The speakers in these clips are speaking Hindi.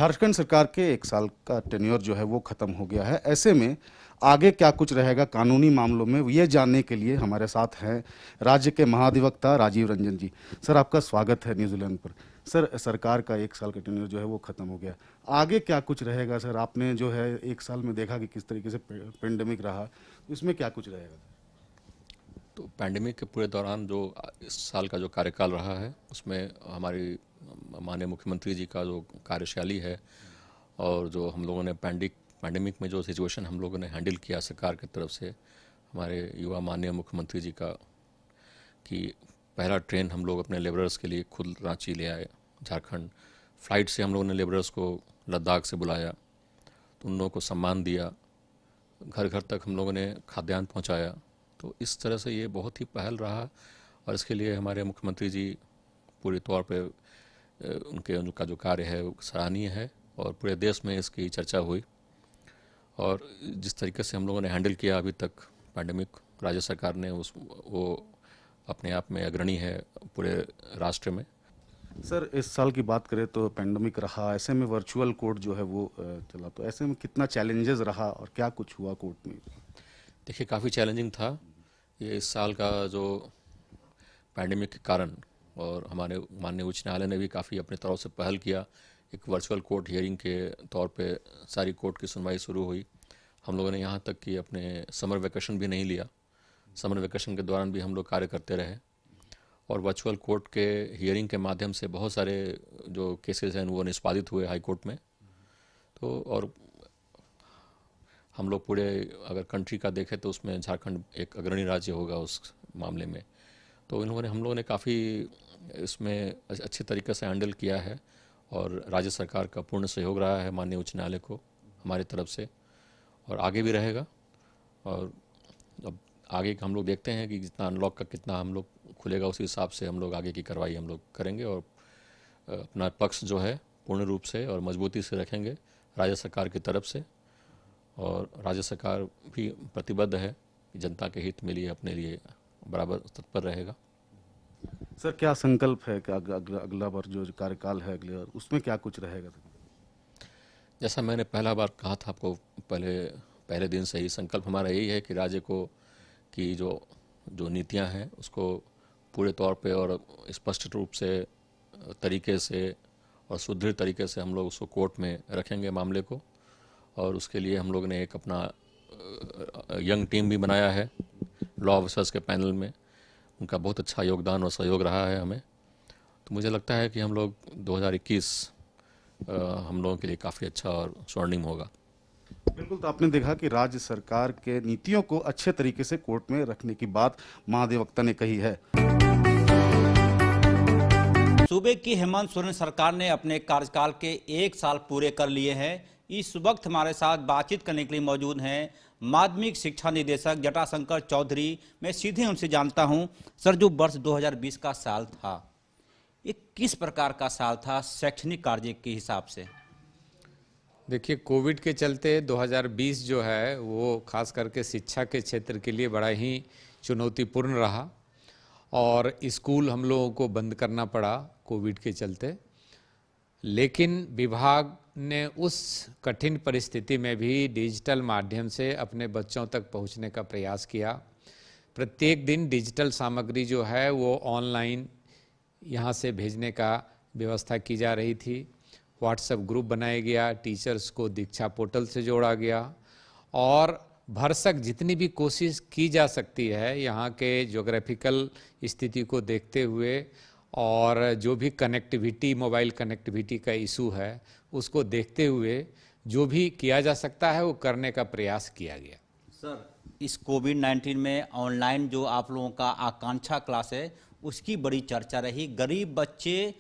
झारखंड सरकार के 1 साल का टेन्योर जो है वो खत्म हो गया है। ऐसे में आगे क्या कुछ रहेगा कानूनी मामलों में, ये जानने के लिए हमारे साथ हैं राज्य के महाधिवक्ता राजीव रंजन जी। सर, आपका स्वागत है न्यूजीलैंड पर। सर, सरकार का 1 साल का टेन्योर जो है वो खत्म हो गया, आगे क्या कुछ रहेगा? सर, आपने जो है 1 साल में देखा कि किस तरीके से पेंडेमिक रहा, इसमें क्या कुछ रहेगा? तो पैंडेमिक के पूरे दौरान जो इस साल का जो कार्यकाल रहा है उसमें हमारी माननीय मुख्यमंत्री जी का जो कार्यशैली है और जो हम लोगों ने पैंडेमिक में जो सिचुएशन हम लोगों ने हैंडल किया सरकार की तरफ से, हमारे युवा माननीय मुख्यमंत्री जी का कि पहला ट्रेन हम लोग अपने लेबरर्स के लिए खुद रांची ले आए झारखंड, फ़्लाइट से हम लोगों ने लेबरर्स को लद्दाख से बुलाया, तो उन लोगों को सम्मान दिया, घर घर तक हम लोगों ने खाद्यान्न पहुंचाया। तो इस तरह से ये बहुत ही पहल रहा और इसके लिए हमारे मुख्यमंत्री जी पूरे तौर पे उनका जो कार्य है वो सराहनीय है और पूरे देश में इसकी चर्चा हुई। और जिस तरीके से हम लोगों ने हैंडल किया अभी तक पैंडेमिक, राज्य सरकार ने वो अपने आप में अग्रणी है पूरे राष्ट्र में। सर, इस साल की बात करें तो पेंडेमिक रहा, ऐसे में वर्चुअल कोर्ट जो है वो चला, तो ऐसे में कितना चैलेंजेस रहा और क्या कुछ हुआ कोर्ट में? देखिए, काफ़ी चैलेंजिंग था ये इस साल का जो पैंडेमिक के कारण, और हमारे माननीय उच्च न्यायालय ने भी काफ़ी अपने तरफ से पहल किया। एक वर्चुअल कोर्ट हियरिंग के तौर पे सारी कोर्ट की सुनवाई शुरू हुई। हम लोगों ने यहाँ तक कि अपने समर वेकेशन भी नहीं लिया, समर वेकेशन के दौरान भी हम लोग कार्य करते रहे और वर्चुअल कोर्ट के हियरिंग के माध्यम से बहुत सारे जो केसेस हैं वो निष्पादित हुए हाई कोर्ट में। तो और हम लोग पूरे अगर कंट्री का देखें तो उसमें झारखंड एक अग्रणी राज्य होगा उस मामले में। तो हम लोगों ने काफ़ी इसमें अच्छे तरीके से हैंडल किया है और राज्य सरकार का पूर्ण सहयोग रहा है माननीय उच्च न्यायालय को हमारी तरफ से, और आगे भी रहेगा। और अब आगे हम लोग देखते हैं कि जितना अनलॉक का कितना हम लोग खुलेगा, उसी हिसाब से हम लोग आगे की कार्रवाई हम लोग करेंगे और अपना पक्ष जो है पूर्ण रूप से और मजबूती से रखेंगे राज्य सरकार की तरफ से। और राज्य सरकार भी प्रतिबद्ध है कि जनता के हित में लिए अपने लिए बराबर तत्पर रहेगा। सर, क्या संकल्प है कि अगला बार जो कार्यकाल है अगले बार, उसमें क्या कुछ रहेगा? जैसा मैंने पहला बार कहा था आपको, पहले दिन से ही संकल्प हमारा यही है कि राज्य को की जो नीतियां हैं उसको पूरे तौर पे और स्पष्ट रूप से तरीके से और सुदृढ़ तरीके से हम लोग उसको कोर्ट में रखेंगे मामले को। और उसके लिए हम लोग ने एक अपना यंग टीम भी बनाया है लॉ ऑफिसर्स के पैनल में, उनका बहुत अच्छा योगदान और सहयोग रहा है हमें। तो मुझे लगता है कि हम लोग 2021 हम लोगों के लिए काफ़ी अच्छा और स्वर्णिम होगा। बिल्कुल, तो आपने देखा कि राज्य सरकार के नीतियों को अच्छे तरीके से कोर्ट में रखने की बात महाधिवक्ता ने कही है। सूबे की हेमंत सोरेन सरकार ने अपने कार्यकाल के 1 साल पूरे कर लिए हैं। इस वक्त हमारे साथ बातचीत करने के लिए मौजूद हैं माध्यमिक शिक्षा निदेशक जटाशंकर चौधरी। मैं सीधे उनसे जानता हूं, सर, जो वर्ष 2020 का साल था, ये किस प्रकार का साल था शैक्षणिक कार्य के हिसाब से? देखिए, कोविड के चलते 2020 जो है वो खास करके शिक्षा के क्षेत्र के लिए बड़ा ही चुनौतीपूर्ण रहा और स्कूल हम लोगों को बंद करना पड़ा कोविड के चलते। लेकिन विभाग ने उस कठिन परिस्थिति में भी डिजिटल माध्यम से अपने बच्चों तक पहुंचने का प्रयास किया। प्रत्येक दिन डिजिटल सामग्री जो है वो ऑनलाइन यहाँ से भेजने का व्यवस्था की जा रही थी। व्हाट्सएप ग्रुप बनाया गया, टीचर्स को दीक्षा पोर्टल से जोड़ा गया और भरसक जितनी भी कोशिश की जा सकती है यहाँ के ज्योग्राफिकल स्थिति को देखते हुए और जो भी कनेक्टिविटी, मोबाइल कनेक्टिविटी का इशू है उसको देखते हुए जो भी किया जा सकता है वो करने का प्रयास किया गया। सर, इस कोविड-19 में ऑनलाइन जो आप लोगों का आकांक्षा क्लास है उसकी बड़ी चर्चा रही। गरीब बच्चे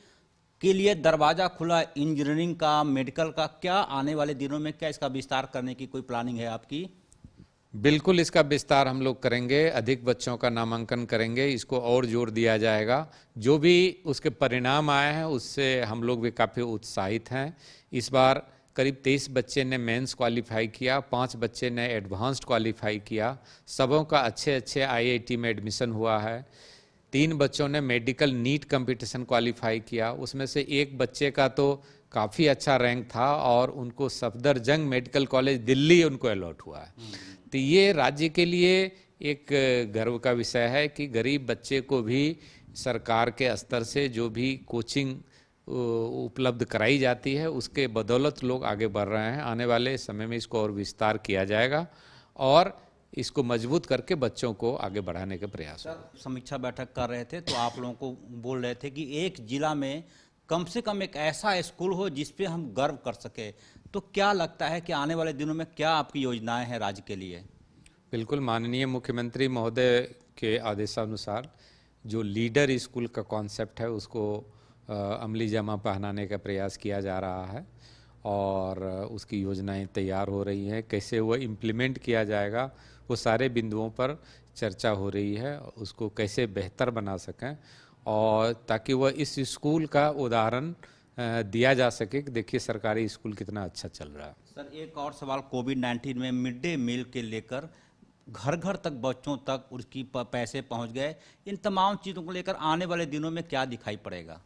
के लिए दरवाज़ा खुला इंजीनियरिंग का, मेडिकल का। क्या आने वाले दिनों में क्या इसका विस्तार करने की कोई प्लानिंग है आपकी? बिल्कुल, इसका विस्तार हम लोग करेंगे, अधिक बच्चों का नामांकन करेंगे, इसको और जोर दिया जाएगा। जो भी उसके परिणाम आए हैं उससे हम लोग भी काफ़ी उत्साहित हैं। इस बार करीब 23 बच्चे ने मेंस क्वालिफाई किया, 5 बच्चे ने एडवांस्ड क्वालिफाई किया। सबों का अच्छे आईआईटी में एडमिशन हुआ है। 3 बच्चों ने मेडिकल नीट कंपटीशन क्वालिफाई किया, उसमें से एक बच्चे का तो काफ़ी अच्छा रैंक था और उनको सफदरजंग मेडिकल कॉलेज दिल्ली उनको अलॉट हुआ है। तो ये राज्य के लिए एक गर्व का विषय है कि गरीब बच्चे को भी सरकार के स्तर से जो भी कोचिंग उपलब्ध कराई जाती है उसके बदौलत लोग आगे बढ़ रहे हैं। आने वाले समय में इसको और विस्तार किया जाएगा और इसको मजबूत करके बच्चों को आगे बढ़ाने के प्रयास होगा। समीक्षा बैठक कर रहे थे तो आप लोगों को बोल रहे थे कि एक जिला में कम से कम एक ऐसा स्कूल हो जिस पे हम गर्व कर सके, तो क्या लगता है कि आने वाले दिनों में क्या आपकी योजनाएं हैं राज्य के लिए? बिल्कुल, माननीय मुख्यमंत्री महोदय के आदेशानुसार जो लीडर स्कूल का कॉन्सेप्ट है उसको अमली जामा पहनाने का प्रयास किया जा रहा है और उसकी योजनाएं तैयार हो रही हैं। कैसे वो इम्प्लीमेंट किया जाएगा वो सारे बिंदुओं पर चर्चा हो रही है, उसको कैसे बेहतर बना सकें और ताकि वह इस स्कूल का उदाहरण दिया जा सके कि देखिए सरकारी स्कूल कितना अच्छा चल रहा है। सर, एक और सवाल, कोविड-19 में मिड डे मील के लेकर घर घर तक बच्चों तक उसकी पैसे पहुंच गए, इन तमाम चीज़ों को लेकर आने वाले दिनों में क्या दिखाई पड़ेगा?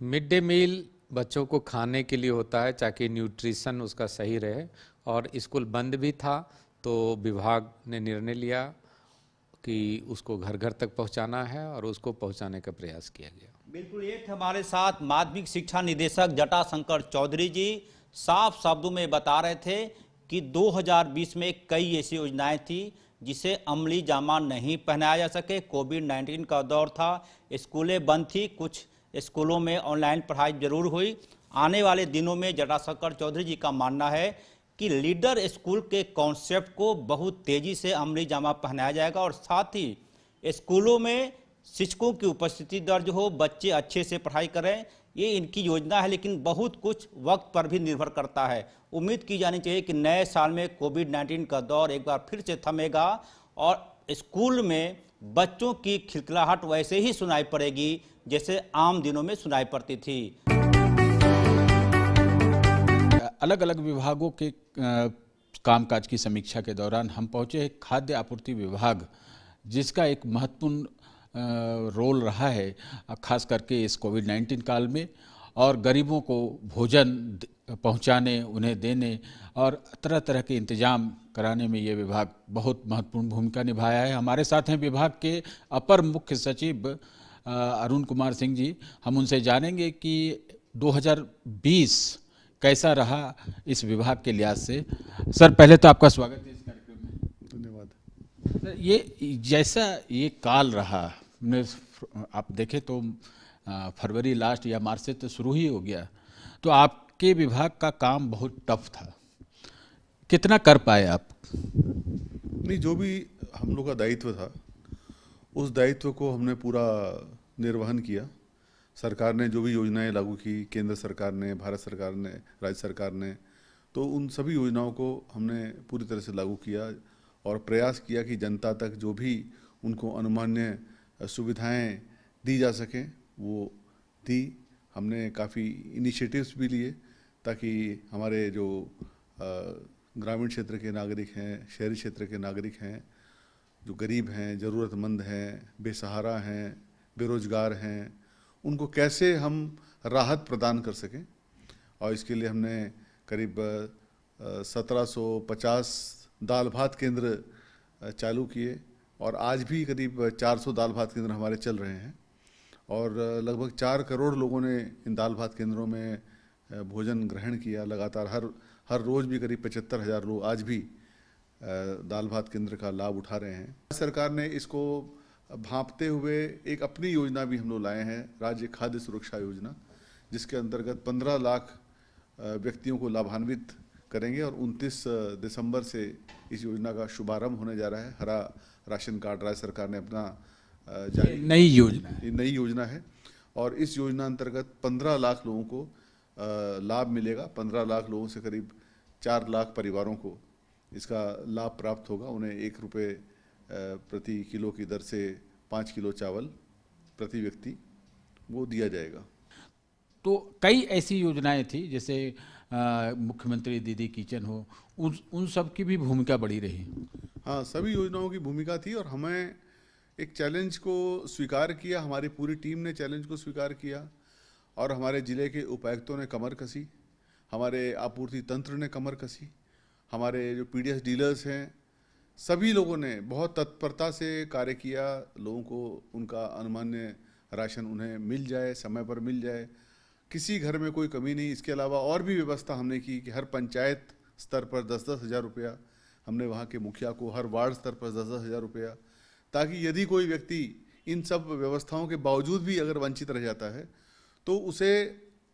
मिड डे मील बच्चों को खाने के लिए होता है ताकि न्यूट्रिशन उसका सही रहे और स्कूल बंद भी था तो विभाग ने निर्णय लिया कि उसको घर घर तक पहुंचाना है और उसको पहुंचाने का प्रयास किया गया। बिल्कुल, ये थे हमारे साथ माध्यमिक शिक्षा निदेशक जटाशंकर चौधरी जी। साफ शब्दों में बता रहे थे कि 2020 में कई ऐसी योजनाएं थी जिसे अमली जामा नहीं पहनाया जा सके। कोविड-19 का दौर था, स्कूलें बंद थी, कुछ स्कूलों में ऑनलाइन पढ़ाई जरूर हुई। आने वाले दिनों में जटाशंकर चौधरी जी का मानना है कि लीडर स्कूल के कॉन्सेप्ट को बहुत तेजी से अमली जामा पहनाया जाएगा और साथ ही स्कूलों में शिक्षकों की उपस्थिति दर्ज हो, बच्चे अच्छे से पढ़ाई करें, ये इनकी योजना है। लेकिन बहुत कुछ वक्त पर भी निर्भर करता है। उम्मीद की जानी चाहिए कि नए साल में कोविड-19 का दौर एक बार फिर से थमेगा और स्कूल में बच्चों की खिलखिलाहट वैसे ही सुनाई पड़ेगी जैसे आम दिनों में सुनाई पड़ती थी। अलग अलग विभागों के कामकाज की समीक्षा के दौरान हम पहुंचे खाद्य आपूर्ति विभाग, जिसका एक महत्वपूर्ण रोल रहा है खास करके इस कोविड-19 काल में, और गरीबों को भोजन पहुंचाने, उन्हें देने और तरह तरह के इंतजाम कराने में ये विभाग बहुत महत्वपूर्ण भूमिका निभाया है। हमारे साथ हैं विभाग के अपर मुख्य सचिव अरुण कुमार सिंह जी। हम उनसे जानेंगे कि 2020 कैसा रहा इस विभाग के लिहाज से। सर, पहले तो आपका स्वागत है इस कार्यक्रम में। धन्यवाद। ये जैसा ये काल रहा, आप देखें तो फरवरी लास्ट या मार्च से तो शुरू ही हो गया, तो आपके विभाग का काम बहुत टफ था। कितना कर पाए आप? नहीं, जो भी हम लोग का दायित्व था उस दायित्व को हमने पूरा निर्वहन किया। सरकार ने जो भी योजनाएं लागू की, केंद्र सरकार ने, भारत सरकार ने, राज्य सरकार ने, तो उन सभी योजनाओं को हमने पूरी तरह से लागू किया और प्रयास किया कि जनता तक जो भी उनको अनुमान्य सुविधाएं दी जा सकें वो दी। हमने काफ़ी इनिशिएटिव्स भी लिए ताकि हमारे जो ग्रामीण क्षेत्र के नागरिक हैं, शहरी क्षेत्र के नागरिक हैं, जो गरीब हैं, ज़रूरतमंद हैं, बेसहारा हैं, बेरोजगार हैं, उनको कैसे हम राहत प्रदान कर सकें। और इसके लिए हमने करीब 1750 दाल भात केंद्र चालू किए और आज भी करीब 400 दाल भात केंद्र हमारे चल रहे हैं और लगभग 4 करोड़ लोगों ने इन दाल भात केंद्रों में भोजन ग्रहण किया। लगातार हर रोज़ भी करीब 75,000 लोग आज भी दाल भात केंद्र का लाभ उठा रहे हैं। सरकार ने इसको भांपते हुए एक अपनी योजना भी हम लोग लाए हैं, राज्य खाद्य सुरक्षा योजना, जिसके अंतर्गत 15 लाख व्यक्तियों को लाभान्वित करेंगे और 29 दिसंबर से इस योजना का शुभारंभ होने जा रहा है। हरा राशन कार्ड राज्य सरकार ने अपना नई योजना है और इस योजना अंतर्गत 15 लाख लोगों को लाभ मिलेगा। 15 लाख लोगों से करीब 4 लाख परिवारों को इसका लाभ प्राप्त होगा। उन्हें 1 रुपये प्रति किलो की दर से 5 किलो चावल प्रति व्यक्ति वो दिया जाएगा। तो कई ऐसी योजनाएं थी जैसे मुख्यमंत्री दीदी किचन हो, उन सब की भी भूमिका बड़ी रही। हाँ, सभी योजनाओं की भूमिका थी और हमें एक चैलेंज को स्वीकार किया, हमारी पूरी टीम ने चैलेंज को स्वीकार किया और हमारे ज़िले के उपायुक्तों ने कमर कसी, हमारे आपूर्ति तंत्र ने कमर कसी, हमारे जो पीडीएस डीलर्स हैं सभी लोगों ने बहुत तत्परता से कार्य किया। लोगों को उनका अनुमान्य राशन उन्हें मिल जाए, समय पर मिल जाए, किसी घर में कोई कमी नहीं। इसके अलावा और भी व्यवस्था हमने की कि हर पंचायत स्तर पर 10-10 हज़ार रुपया हमने वहाँ के मुखिया को, हर वार्ड स्तर पर 10-10 हज़ार रुपया, ताकि यदि कोई व्यक्ति इन सब व्यवस्थाओं के बावजूद भी अगर वंचित रह जाता है तो उसे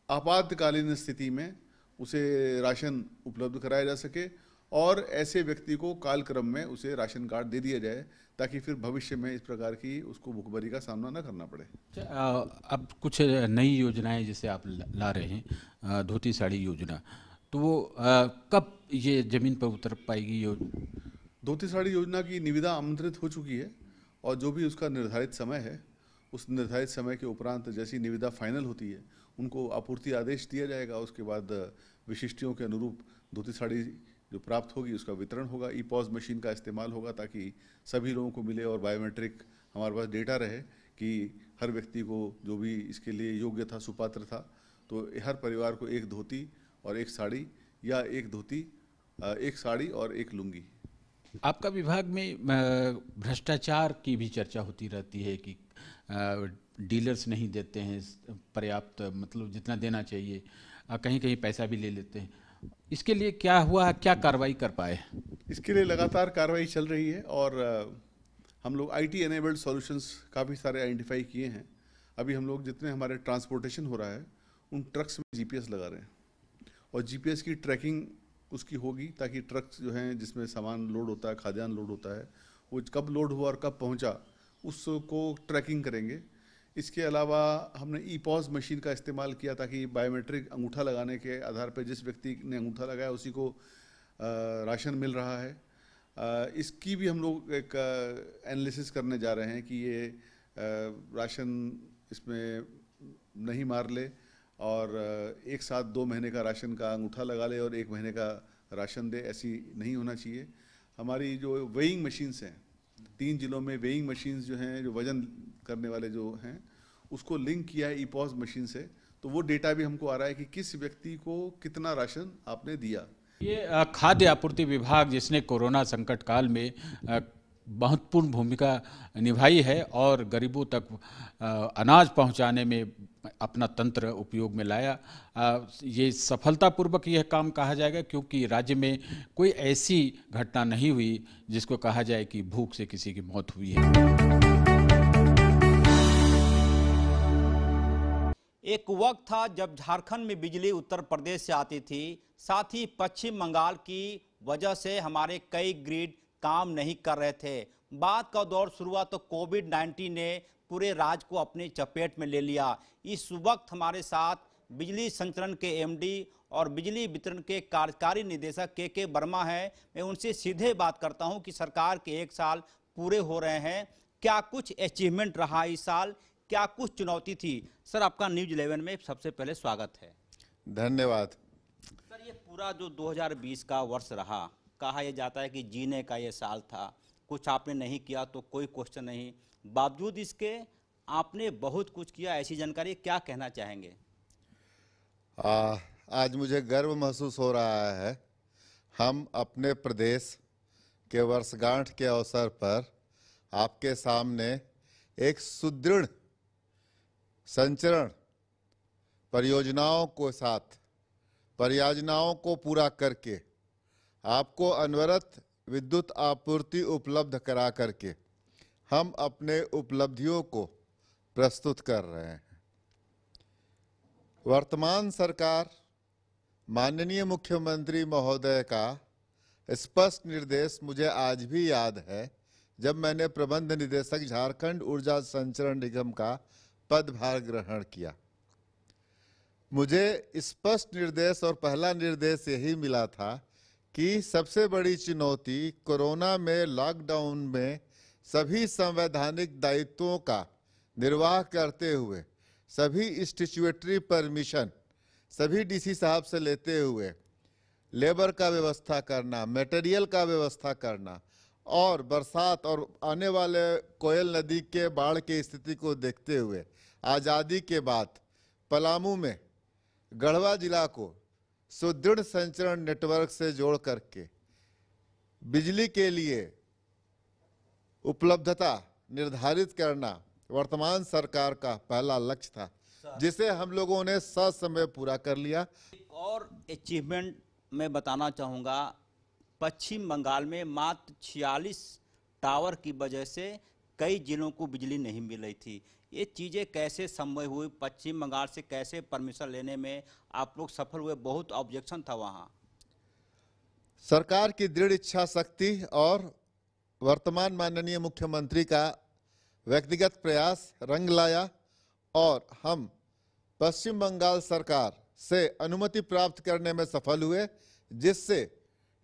आपातकालीन स्थिति में उसे राशन उपलब्ध कराया जा सके और ऐसे व्यक्ति को कालक्रम में उसे राशन कार्ड दे दिया जाए, ताकि फिर भविष्य में इस प्रकार की उसको भुखमरी का सामना न करना पड़े। अब कुछ नई योजनाएं जैसे आप ला रहे हैं, धोती साड़ी योजना, तो वो कब ये ज़मीन पर उतर पाएगी योजना? धोती साड़ी योजना की निविदा आमंत्रित हो चुकी है और जो भी उसका निर्धारित समय है, उस निर्धारित समय के उपरांत जैसी निविदा फाइनल होती है उनको आपूर्ति आदेश दिया जाएगा। उसके बाद विशिष्टियों के अनुरूप धोती साड़ी जो प्राप्त होगी उसका वितरण होगा। ई पॉज मशीन का इस्तेमाल होगा ताकि सभी लोगों को मिले और बायोमेट्रिक हमारे पास डेटा रहे कि हर व्यक्ति को जो भी इसके लिए योग्य था, सुपात्र था, तो हर परिवार को एक धोती और एक साड़ी या एक धोती, एक साड़ी और एक लुंगी। आपका विभाग में भ्रष्टाचार की भी चर्चा होती रहती है कि डीलर्स नहीं देते हैं पर्याप्त, मतलब जितना देना चाहिए, कहीं कहीं पैसा भी ले लेते हैं। इसके लिए क्या हुआ, क्या कार्रवाई कर पाए? इसके लिए लगातार कार्रवाई चल रही है और हम लोग IT एनेबल्ड सॉल्यूशंस काफ़ी सारे आइडेंटिफाई किए हैं। अभी हम लोग जितने हमारे ट्रांसपोर्टेशन हो रहा है उन ट्रक्स में GPS लगा रहे हैं और GPS की ट्रैकिंग उसकी होगी ताकि ट्रक्स जो हैं जिसमें सामान लोड होता है, खाद्यान्न लोड होता है, वो कब लोड हुआ और कब पहुंचा उसको ट्रैकिंग करेंगे। इसके अलावा हमने ई पॉज मशीन का इस्तेमाल किया ताकि बायोमेट्रिक अंगूठा लगाने के आधार पर जिस व्यक्ति ने अंगूठा लगाया उसी को राशन मिल रहा है। इसकी भी हम लोग एक एनालिसिस करने जा रहे हैं कि ये राशन इसमें नहीं मार ले और एक साथ 2 महीने का राशन का अंगूठा लगा ले और 1 महीने का राशन दे, ऐसी नहीं होना चाहिए। हमारी जो वेइंग मशीन्स हैं, 3 जिलों में वेइंग मशीन्स जो हैं, जो वजन करने वाले जो हैं, उसको लिंक किया है ई पॉज मशीन से, तो वो डेटा भी हमको आ रहा है कि किस व्यक्ति को कितना राशन आपने दिया। ये खाद्य आपूर्ति विभाग जिसने कोरोना संकट काल में महत्वपूर्ण भूमिका निभाई है और गरीबों तक अनाज पहुंचाने में अपना तंत्र उपयोग में लाया, ये सफलतापूर्वक यह काम कहा जाएगा, क्योंकि राज्य में कोई ऐसी घटना नहीं हुई जिसको कहा जाए कि भूख से किसी की मौत हुई है। एक वक्त था जब झारखंड में बिजली उत्तर प्रदेश से आती थी, साथ ही पश्चिम बंगाल की वजह से हमारे कई ग्रिड काम नहीं कर रहे थे। बाद का दौर शुरू हुआ तो कोविड-19 ने पूरे राज्य को अपनी चपेट में ले लिया। इस वक्त हमारे साथ बिजली संचरण के MD और बिजली वितरण के कार्यकारी निदेशक के वर्मा हैं। मैं उनसे सीधे बात करता हूं कि सरकार के 1 साल पूरे हो रहे हैं, क्या कुछ अचीवमेंट रहा इस साल, क्या कुछ चुनौती थी? सर, आपका न्यूज़ 11 में सबसे पहले स्वागत है। धन्यवाद। सर, ये पूरा जो 2020 का वर्ष रहा, कहा यह जाता है कि जीने का ये साल था, कुछ आपने नहीं किया तो कोई क्वेश्चन नहीं, बावजूद इसके आपने बहुत कुछ किया, ऐसी जानकारी क्या कहना चाहेंगे? आज मुझे गर्व महसूस हो रहा है। हम अपने प्रदेश के वर्षगांठ के अवसर पर आपके सामने एक सुदृढ़ संचरण परियोजनाओं को साथ परियोजनाओं को पूरा करके आपको अनवरत विद्युत आपूर्ति उपलब्ध करा करके हम अपने उपलब्धियों को प्रस्तुत कर रहे हैं। वर्तमान सरकार माननीय मुख्यमंत्री महोदय का स्पष्ट निर्देश मुझे आज भी याद है, जब मैंने प्रबंध निदेशक झारखंड ऊर्जा संचरण निगम का पदभार ग्रहण किया। मुझे स्पष्ट निर्देश और पहला निर्देश यही मिला था कि सबसे बड़ी चुनौती कोरोना में लॉकडाउन में सभी संवैधानिक दायित्वों का निर्वाह करते हुए सभी स्टैट्यूटरी परमिशन सभी DC साहब से लेते हुए लेबर का व्यवस्था करना, मटेरियल का व्यवस्था करना और बरसात और आने वाले कोयल नदी के बाढ़ की स्थिति को देखते हुए आज़ादी के बाद पलामू में गढ़वा जिला को सुदृढ़ संचरण नेटवर्क से जोड़ करके बिजली के लिए उपलब्धता निर्धारित करना वर्तमान सरकार का पहला लक्ष्य था, जिसे हम लोगों ने ससमय पूरा कर लिया। एक और अचीवमेंट मैं बताना चाहूँगा, पश्चिम बंगाल में मात्र 46 टावर की वजह से कई जिलों को बिजली नहीं मिल रही थी। ये चीज़ें कैसे संभव हुई? पश्चिम बंगाल से कैसे परमिशन लेने में आप लोग सफल हुए? बहुत ऑब्जेक्शन था वहाँ। सरकार की दृढ़ इच्छा शक्ति और वर्तमान माननीय मुख्यमंत्री का व्यक्तिगत प्रयास रंग लाया और हम पश्चिम बंगाल सरकार से अनुमति प्राप्त करने में सफल हुए, जिससे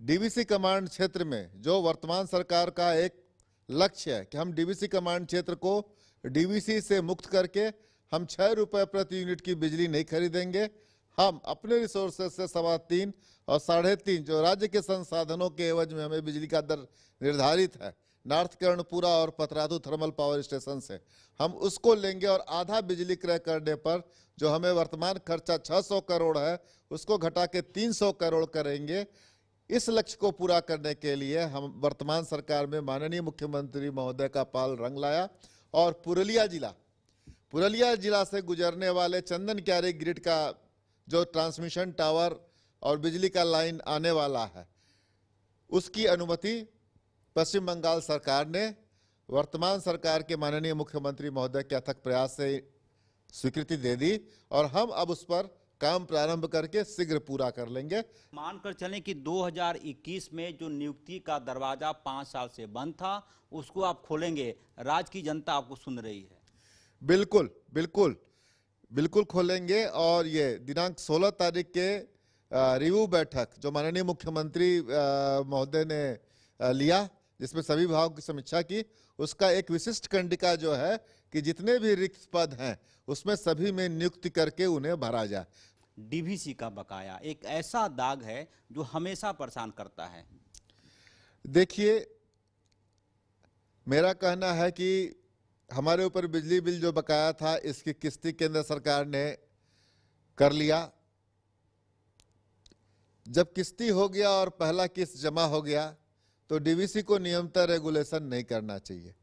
डीवीसी कमांड क्षेत्र में जो वर्तमान सरकार का एक लक्ष्य है कि हम डीवीसी कमांड क्षेत्र को डीवीसी से मुक्त करके हम 6 रुपये प्रति यूनिट की बिजली नहीं खरीदेंगे। हम अपने रिसोर्सेज से 3.25 और 3.5 जो राज्य के संसाधनों के एवज में हमें बिजली का दर निर्धारित है नॉर्थ कर्णपुरा और पतरातू थर्मल पावर स्टेशन से, हम उसको लेंगे और आधा बिजली क्रय करने पर जो हमें वर्तमान खर्चा 600 करोड़ है उसको घटा के 300 करोड़ करेंगे। इस लक्ष्य को पूरा करने के लिए हम वर्तमान सरकार में माननीय मुख्यमंत्री महोदय का पाल रंग लाया और पुरुलिया जिला से गुजरने वाले चंदन क्यारी ग्रिड का जो ट्रांसमिशन टावर और बिजली का लाइन आने वाला है उसकी अनुमति पश्चिम बंगाल सरकार ने वर्तमान सरकार के माननीय मुख्यमंत्री महोदय के अथक प्रयास से स्वीकृति दे दी और हम अब उस पर काम प्रारंभ करके शीघ्र पूरा कर लेंगे। मानकर चलें कि 2021 में जो नियुक्ति का दरवाजा 5 साल से बंद था उसको आप खोलेंगे, राज्य की जनता आपको सुन रही है। बिल्कुल बिल्कुल बिल्कुल खोलेंगे और ये दिनांक 16 तारीख के रिव्यू बैठक जो माननीय मुख्यमंत्री महोदय ने लिया, जिसमें सभी विभागों की समीक्षा की, उसका एक विशिष्ट कंडिका जो है कि जितने भी रिक्त पद हैं उसमें सभी में नियुक्ति करके उन्हें भरा जाए। डीवीसी का बकाया एक ऐसा दाग है जो हमेशा परेशान करता है। देखिए, मेरा कहना है कि हमारे ऊपर बिजली बिल जो बकाया था इसकी किस्ती केंद्र सरकार ने कर लिया। जब किस्ती हो गया और पहला किस्त जमा हो गया तो डीवीसी को नियमतः रेगुलेशन नहीं करना चाहिए।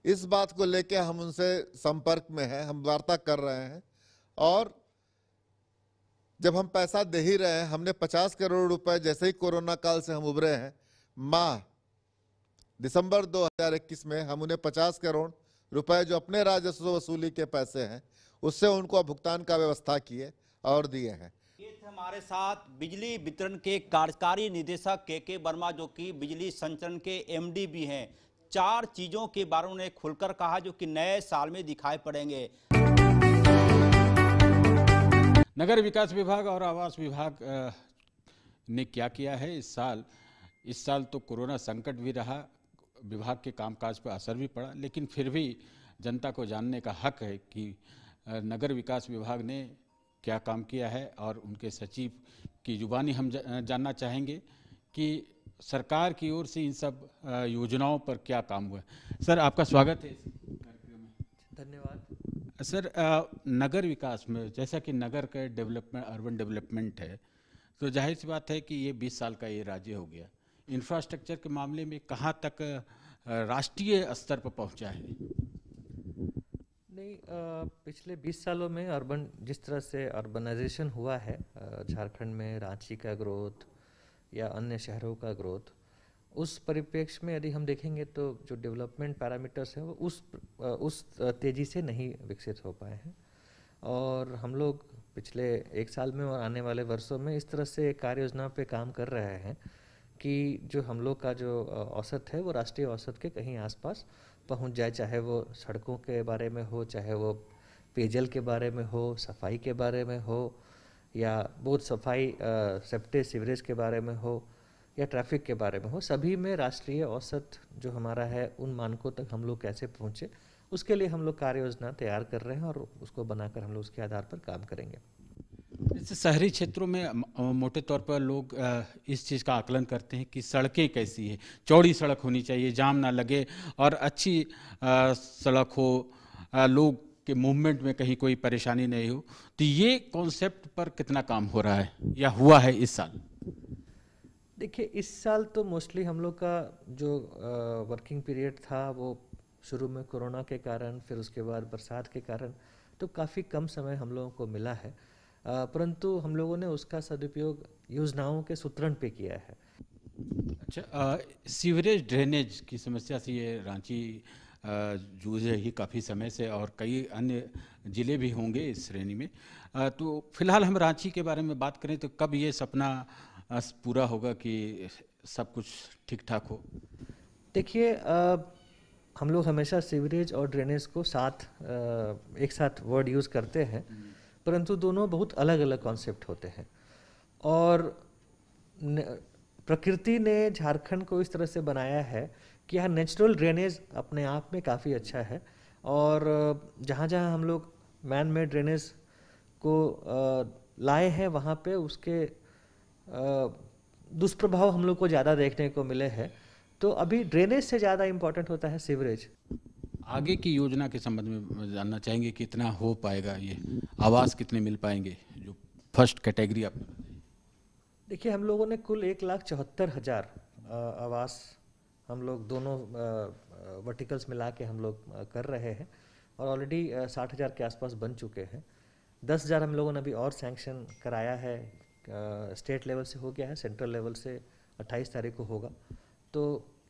इस बात को लेकर हम उनसे संपर्क में हैं, हम वार्ता कर रहे हैं और जब हम पैसा दे ही रहे हैं, हमने 50 करोड़ रुपए जैसे ही कोरोना काल से हम उभरे हैं, दिसंबर 2021 में हम उन्हें 50 करोड़ रुपए जो अपने राजस्व वसूली के पैसे हैं उससे उनको भुगतान का व्यवस्था किए और दिए हैं। ये थे हमारे साथ बिजली वितरण के कार्यकारी निदेशक के वर्मा, जो कि बिजली संचरण के एमडी भी हैं। 4 चीजों के बारे में उन्हें खुलकर कहा जो कि नए साल में दिखाई पड़ेंगे। नगर विकास विभाग और आवास विभाग ने क्या किया है इस साल तो कोरोना संकट भी रहा, विभाग के कामकाज पर असर भी पड़ा, लेकिन फिर भी जनता को जानने का हक है कि नगर विकास विभाग ने क्या काम किया है और उनके सचिव की जुबानी हम जानना चाहेंगे कि सरकार की ओर से इन सब योजनाओं पर क्या काम हुआ। सर, आपका स्वागत है इस कार्यक्रम में। धन्यवाद। सर, नगर विकास में जैसा कि नगर का डेवलपमेंट, अर्बन डेवलपमेंट है, तो जाहिर सी बात है कि ये 20 साल का ये राज्य हो गया। इंफ्रास्ट्रक्चर के मामले में कहाँ तक राष्ट्रीय स्तर पर पहुँचा है? नहीं, पिछले 20 सालों में जिस तरह से अर्बनाइजेशन हुआ है झारखंड में, रांची का ग्रोथ या अन्य शहरों का ग्रोथ, उस परिप्रेक्ष्य में यदि हम देखेंगे तो जो डेवलपमेंट पैरामीटर्स हैं वो उस तेज़ी से नहीं विकसित हो पाए हैं। और हम लोग पिछले 1 साल में और आने वाले वर्षों में इस तरह से कार्य योजना पे काम कर रहे हैं कि जो हम लोग का जो औसत है वो राष्ट्रीय औसत के कहीं आसपास पहुंच जाए, चाहे वो सड़कों के बारे में हो, चाहे वो पेयजल के बारे में हो, सफाई के बारे में हो, या बहुत सफाई सेप्टे सीवरेज के बारे में हो, या ट्रैफिक के बारे में हो। सभी में राष्ट्रीय औसत जो हमारा है उन मानकों तक हम लोग कैसे पहुँचे, उसके लिए हम लोग कार्य योजना तैयार कर रहे हैं और उसको बनाकर हम लोग उसके आधार पर काम करेंगे। जैसे शहरी क्षेत्रों में मोटे तौर पर लोग इस चीज़ का आकलन करते हैं कि सड़कें कैसी है, चौड़ी सड़क होनी चाहिए, जाम ना लगे और अच्छी सड़क हो, लोग कि मूवमेंट में कहीं कोई परेशानी नहीं हो। तो ये कॉन्सेप्ट पर कितना काम हो रहा है या हुआ है इस साल? देखिए, इस साल तो मोस्टली हम लोग का जो वर्किंग पीरियड था वो शुरू में कोरोना के कारण, फिर उसके बाद बरसात के कारण, तो काफ़ी कम समय हम लोगों को मिला है। परंतु हम लोगों ने उसका सदुपयोग योजनाओं के सूत्रण पे किया है। अच्छा, सीवरेज ड्रेनेज की समस्या से ये रांची जूझ रही है काफ़ी समय से, और कई अन्य ज़िले भी होंगे इस श्रेणी में। तो फिलहाल हम रांची के बारे में बात करें तो कब ये सपना पूरा होगा कि सब कुछ ठीक ठाक हो? देखिए, हम लोग हमेशा सीवरेज और ड्रेनेज को एक साथ वर्ड यूज़ करते हैं, परंतु दोनों बहुत अलग अलग कॉन्सेप्ट होते हैं। और प्रकृति ने झारखंड को इस तरह से बनाया है कि यहाँ नेचुरल ड्रेनेज अपने आप में काफ़ी अच्छा है, और जहाँ जहाँ हम लोग मैन मेड ड्रेनेज को लाए हैं वहाँ पे उसके दुष्प्रभाव हम लोग को ज़्यादा देखने को मिले हैं। तो अभी ड्रेनेज से ज़्यादा इम्पोर्टेंट होता है सीवरेज। आगे की योजना के संबंध में जानना चाहेंगे, कितना हो पाएगा ये, आवास कितने मिल पाएंगे, जो फर्स्ट कैटेगरी आप? देखिए, हम लोगों ने कुल 1,74,000 आवास हम लोग दोनों वर्टिकल्स मिला के हम लोग कर रहे हैं, और ऑलरेडी 60,000 के आसपास बन चुके हैं। 10,000 हम लोगों ने अभी और सैंक्शन कराया है, स्टेट लेवल से हो गया है, सेंट्रल लेवल से 28 तारीख को होगा। तो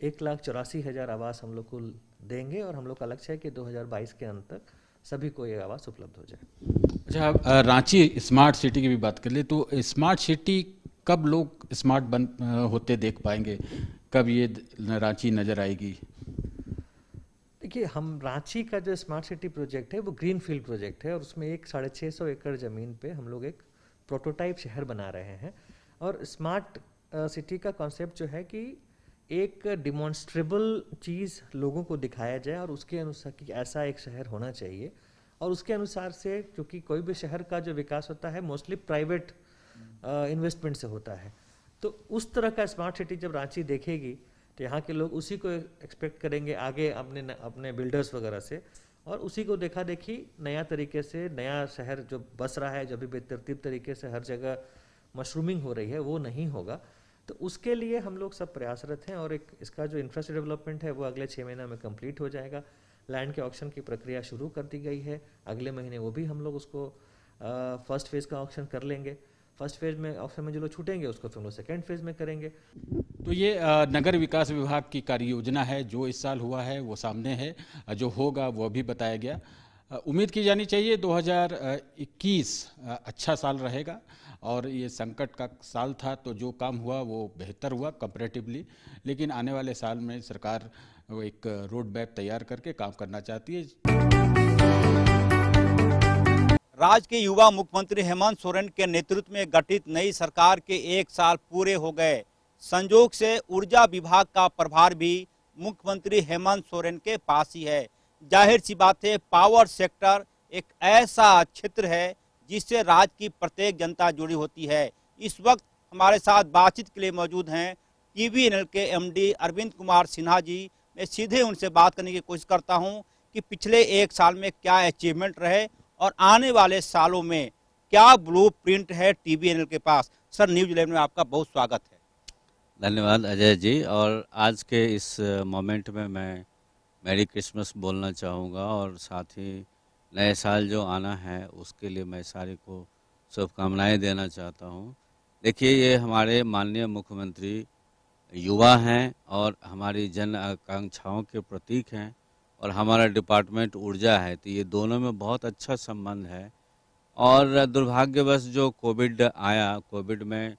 1,84,000 आवास हम लोग को देंगे, और हम लोग का लक्ष्य है कि 2022 के अंत तक सभी को ये आवास उपलब्ध हो जाए। अच्छा, रांची स्मार्ट सिटी की भी बात कर ले तो स्मार्ट सिटी कब लोग स्मार्ट होते देख पाएंगे, कब ये रांची नज़र आएगी? देखिए, हम रांची का जो स्मार्ट सिटी प्रोजेक्ट है वो ग्रीन फील्ड प्रोजेक्ट है, और उसमें 650 एकड़ ज़मीन पे हम लोग एक प्रोटोटाइप शहर बना रहे हैं। और स्मार्ट सिटी का कॉन्सेप्ट जो है कि एक डिमॉन्स्ट्रेबल चीज़ लोगों को दिखाया जाए, और उसके अनुसार कि ऐसा एक शहर होना चाहिए, और उसके अनुसार से, क्योंकि कोई भी शहर का जो विकास होता है मोस्टली प्राइवेट इन्वेस्टमेंट से होता है, तो उस तरह का स्मार्ट सिटी जब रांची देखेगी तो यहाँ के लोग उसी को एक्सपेक्ट करेंगे आगे अपने बिल्डर्स वगैरह से, और उसी को देखा देखी नया तरीके से नया शहर जो बस रहा है, जो भी बेतरतीब तरीके से हर जगह मशरूमिंग हो रही है, वो नहीं होगा। तो उसके लिए हम लोग सब प्रयासरत हैं, और इसका जो इंफ्रास्ट्रक्चर डेवलपमेंट है वो अगले 6 महीना में कंप्लीट हो जाएगा। लैंड के ऑक्शन की प्रक्रिया शुरू कर दी गई है, अगले महीने वो भी हम लोग उसको फर्स्ट फेज़ का ऑक्शन कर लेंगे। फर्स्ट फेज में ऑक्शन में जो लोग छूटेंगे उसको फिर हम लोग सेकेंड फेज में करेंगे। तो ये नगर विकास विभाग की कार्य योजना है, जो इस साल हुआ है वो सामने है, जो होगा वो भी बताया गया। उम्मीद की जानी चाहिए 2021 अच्छा साल रहेगा, और ये संकट का साल था तो जो काम हुआ वो बेहतर हुआ कंपैरेटिवली, लेकिन आने वाले साल में सरकार वो एक रोड मैप तैयार करके काम करना चाहती है। राज्य के युवा मुख्यमंत्री हेमंत सोरेन के नेतृत्व में गठित नई सरकार के 1 साल पूरे हो गए। संजोग से ऊर्जा विभाग का प्रभार भी मुख्यमंत्री हेमंत सोरेन के पास ही है। जाहिर सी बात है, पावर सेक्टर एक ऐसा क्षेत्र है जिससे राज्य की प्रत्येक जनता जुड़ी होती है। इस वक्त हमारे साथ बातचीत के लिए मौजूद हैं TVNL के MD अरविंद कुमार सिन्हा जी। मैं सीधे उनसे बात करने की कोशिश करता हूं कि पिछले 1 साल में क्या अचीवमेंट रहे और आने वाले सालों में क्या ब्लूप्रिंट है TVNL के पास। सर, न्यूज़ 11 में आपका बहुत स्वागत है। धन्यवाद अजय जी। और आज के इस मोमेंट में मैं मैरी क्रिसमस बोलना चाहूँगा, और साथ ही नए साल जो आना है उसके लिए मैं सारे को शुभकामनाएं देना चाहता हूँ। देखिए, ये हमारे माननीय मुख्यमंत्री युवा हैं और हमारी जन आकांक्षाओं के प्रतीक हैं, और हमारा डिपार्टमेंट ऊर्जा है, तो ये दोनों में बहुत अच्छा संबंध है। और दुर्भाग्यवश जो कोविड आया, कोविड में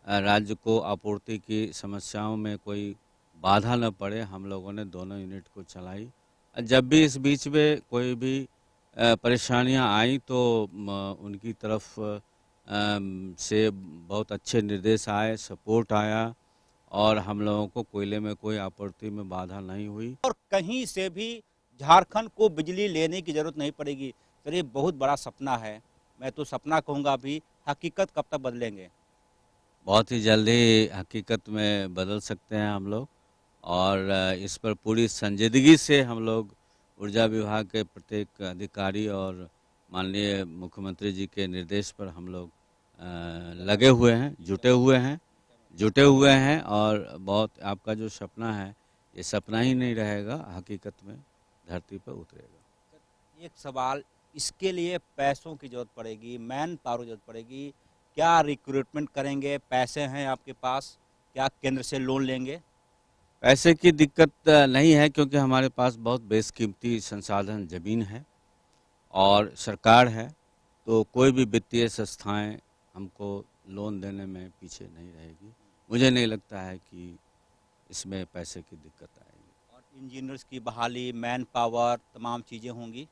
राज्य को आपूर्ति की समस्याओं में कोई बाधा न पड़े, हम लोगों ने दोनों यूनिट को चलाई। जब भी इस बीच में कोई भी परेशानियां आई तो उनकी तरफ से बहुत अच्छे निर्देश आए, सपोर्ट आया, और हम लोगों को कोयले में कोई आपूर्ति में बाधा नहीं हुई, और कहीं से भी झारखंड को बिजली लेने की जरूरत नहीं पड़ेगी। सर, ये बहुत बड़ा सपना है, मैं तो सपना कहूँगा, अभी हकीकत कब तक बदलेंगे? बहुत ही जल्दी हकीकत में बदल सकते हैं हम लोग, और इस पर पूरी संजीदगी से हम लोग ऊर्जा विभाग के प्रत्येक अधिकारी और माननीय मुख्यमंत्री जी के निर्देश पर हम लोग लगे हुए हैं, जुटे हुए हैं और बहुत आपका जो सपना है ये सपना ही नहीं रहेगा, हकीकत में धरती पर उतरेगा। एक सवाल, इसके लिए पैसों की जरूरत पड़ेगी, मैन पावर की जरूरत पड़ेगी, क्या रिक्रूटमेंट करेंगे, पैसे हैं आपके पास, क्या केंद्र से लोन लेंगे? पैसे की दिक्कत नहीं है क्योंकि हमारे पास बहुत बेशकीमती संसाधन ज़मीन है और सरकार है, तो कोई भी वित्तीय संस्थाएं हमको लोन देने में पीछे नहीं रहेगी। मुझे नहीं लगता है कि इसमें पैसे की दिक्कत आएगी। और इंजीनियर्स की बहाली, मैन पावर, तमाम चीज़ें होंगी?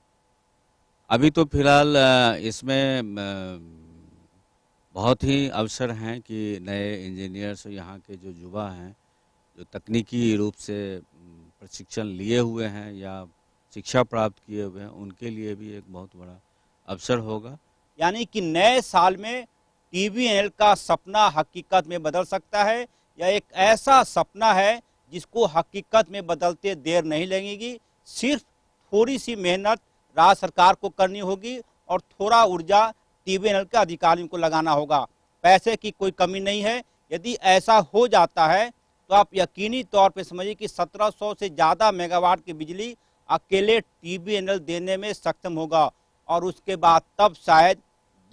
अभी तो फिलहाल इसमें बहुत ही अवसर हैं कि नए इंजीनियर्स यहाँ के जो युवा हैं जो तकनीकी रूप से प्रशिक्षण लिए हुए हैं या शिक्षा प्राप्त किए हुए हैं, उनके लिए भी एक बहुत बड़ा अवसर होगा। यानी कि नए साल में TVNL का सपना हकीकत में बदल सकता है, या एक ऐसा सपना है जिसको हकीकत में बदलते देर नहीं लगेगी। सिर्फ थोड़ी सी मेहनत राज्य सरकार को करनी होगी और थोड़ा ऊर्जा TVNL के अधिकारियों को लगाना होगा। पैसे की कोई कमी नहीं है। यदि ऐसा हो जाता है तो आप यकीनी तौर पे समझिए कि 1700 से ज़्यादा मेगावाट की बिजली अकेले TVNL देने में सक्षम होगा, और उसके बाद तब शायद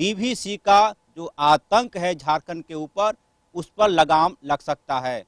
DVC का जो आतंक है झारखंड के ऊपर, उस पर लगाम लग सकता है।